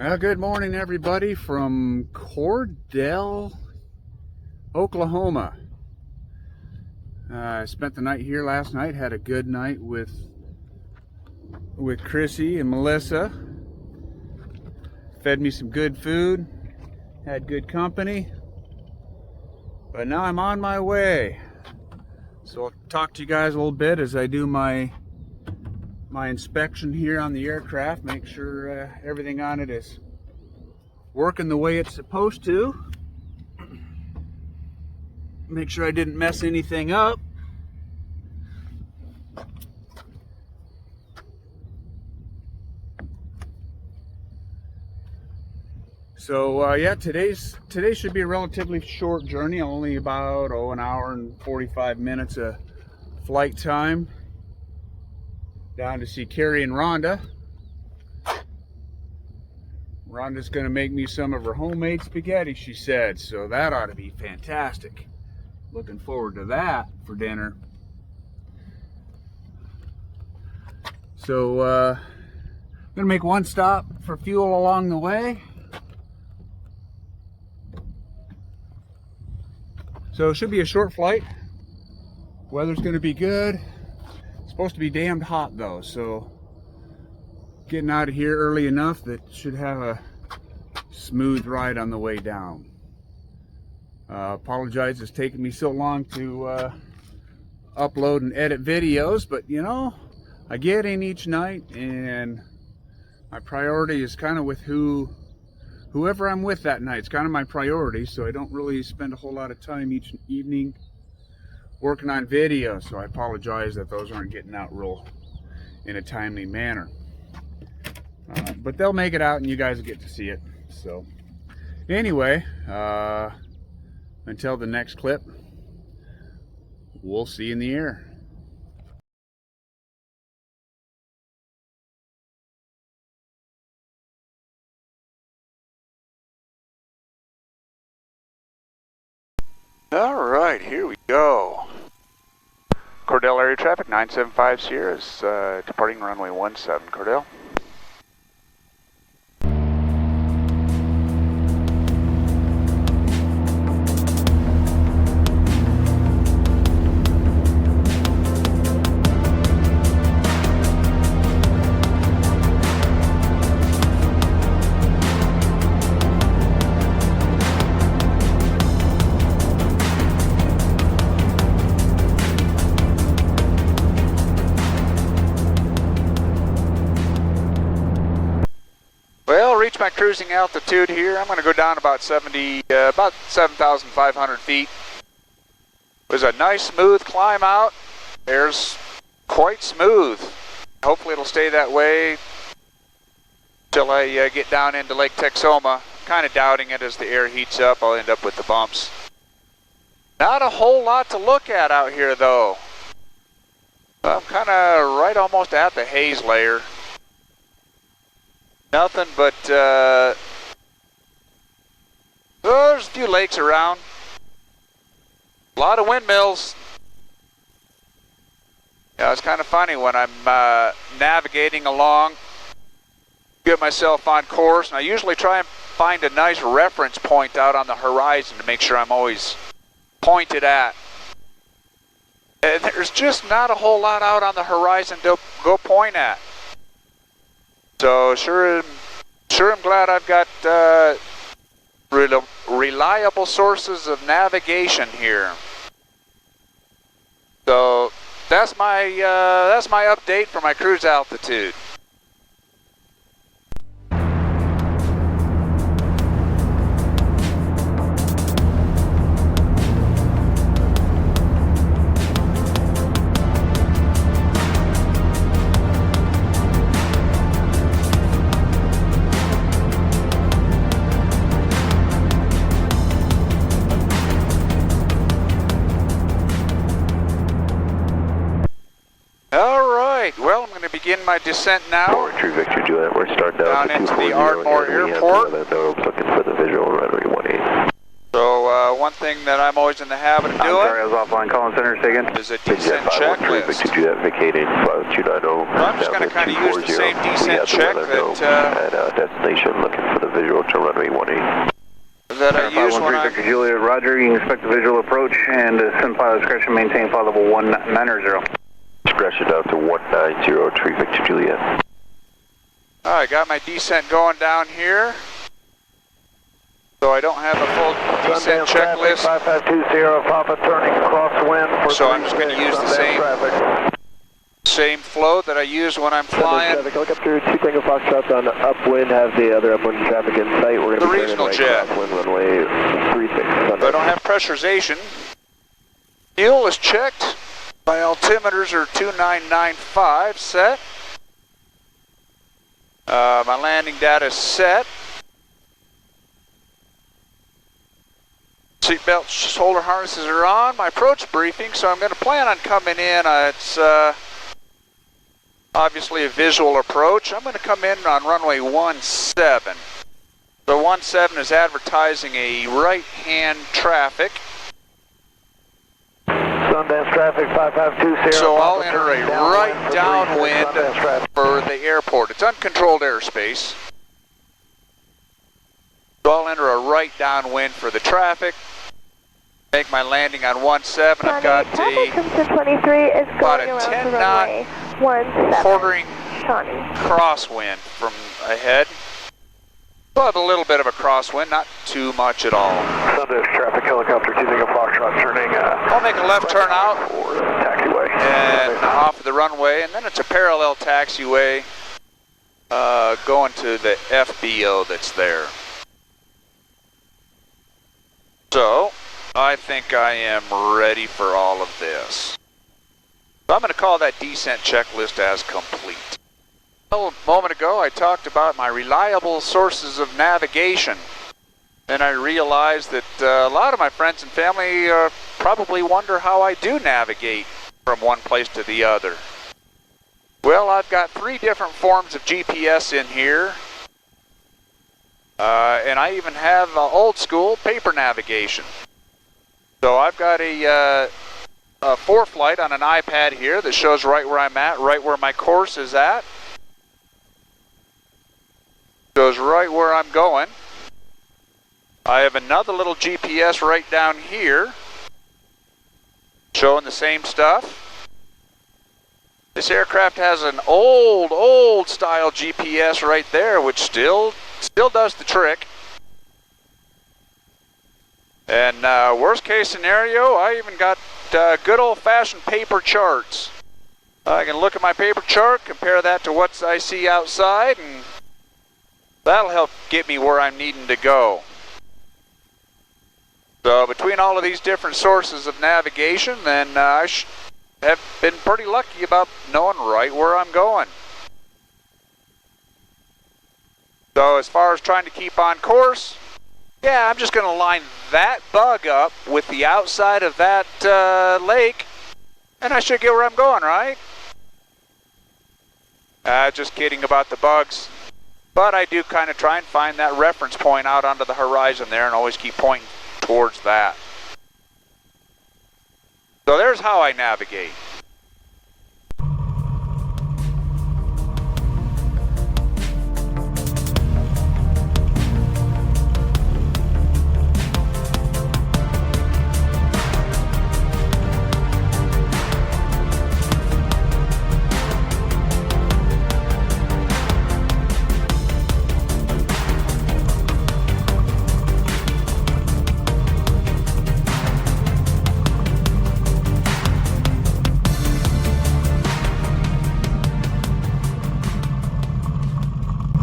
Well, good morning, everybody, from Cordell, Oklahoma. I spent the night here last night. Had a good night with Chrissy and Melissa. Fed me some good food. Had good company. But now I'm on my way. So I'll talk to you guys a little bit as I do my inspection here on the aircraft. Make sure everything on it is working the way it's supposed to. Make sure I didn't mess anything up. So yeah, today should be a relatively short journey, only about an hour and 45 minutes of flight time. Down to see Carrie and Rhonda. Rhonda's going to make me some of her homemade spaghetti, she said, so that ought to be fantastic. Looking forward to that for dinner. So I'm going to make one stop for fuel along the way. So it should be a short flight. Weather's going to be good. It's supposed to be damned hot though, so getting out of here early enough that should have a smooth ride on the way down. Apologize it's taken me so long to upload and edit videos, but you know, I get in each night and my priority is kind of with whoever I'm with that night. It's kind of my priority, so I don't really spend a whole lot of time each evening working on videos, so I apologize that those aren't getting out real in a timely manner. But they'll make it out and you guys will get to see it. So anyway, until the next clip, we'll see you in the air. All right, here we go. Cordell area traffic 975 Sierra is departing runway 17. Cordell. Well, reach my cruising altitude here. I'm going to go down about 7,500 feet. It was a nice smooth climb out. Air's quite smooth. Hopefully it'll stay that way till I get down into Lake Texoma. Kind of doubting it as the air heats up. I'll end up with the bumps. Not a whole lot to look at out here though. I'm kind of right almost at the haze layer. Nothing but, there's a few lakes around. A lot of windmills. Yeah, it's kind of funny when I'm navigating along, get myself on course, and I usually try and find a nice reference point out on the horizon to make sure I'm always pointed at. And there's just not a whole lot out on the horizon to go point at. So sure I'm glad I've got reliable sources of navigation here. So that's my update for my cruise altitude. Well, I'm going to begin my descent now. True Victor Juliet, we're starting down into the Ardmore Airport. Looking for the visual runway 18. So So one thing that I'm always in the habit of doing, sorry, I was offline calling center again. Is a descent checklist. Do that vacating 290. So I'm just going to kind of use the same descent check that destination, looking for the visual to runway 18. That I use when I'm... Victor Juliet, Roger, you can expect the visual approach and send pilot discretion, maintain flight level 190. Discretion down to 1903 Victor Juliet. Alright, got my descent going down here. So I don't have a full descent checklist. 5520 Papa turning crosswind. So I'm just going to use the same flow that I use when I'm flying. Helicopter 2 Tango Foxtrot on upwind, have the other upwind traffic in sight. We're going to be regional jet. Crosswind runway 36. So I don't have pressurization. Fuel is checked. My altimeters are 2995 set. My landing data is set. Seatbelt shoulder harnesses are on. My approach briefing, so I'm going to plan on coming in. It's obviously a visual approach. I'm going to come in on runway 17. So 17 is advertising a right-hand traffic. Sundance traffic 5520. So I'll enter a right downwind for the airport. It's uncontrolled airspace. So I'll enter a right downwind for the traffic. Make my landing on 17. I've got about a 10 knot quartering crosswind from ahead. We'll have a little bit of a crosswind, not too much at all. Sundance traffic helicopter 2 Tango Foxtrot turning. I'll make a left turn out taxiway and off of the runway, and then it's a parallel taxiway going to the FBO that's there. So I think I am ready for all of this. So I'm going to call that descent checklist as complete. A moment ago I talked about my reliable sources of navigation, and I realized that a lot of my friends and family probably wonder how I do navigate from one place to the other. Well, I've got 3 different forms of GPS in here, and I even have old school paper navigation. So I've got a 4-flight on an iPad here that shows right where I'm at, right where my course is at. Shows right where I'm going. I have another little GPS right down here showing the same stuff. This aircraft has an old style GPS right there, which still does the trick. And worst case scenario, I even got good old-fashioned paper charts. I can look at my paper chart, compare that to what I see outside, and that'll help get me where I'm needing to go. So between all of these different sources of navigation, then I have been pretty lucky about knowing right where I'm going. So as far as trying to keep on course, yeah, I'm just going to line that bug up with the outside of that lake, and I should get where I'm going, right? Just kidding about the bugs. But I do kind of try and find that reference point out onto the horizon there and always keep pointing towards that. So there's how I navigate.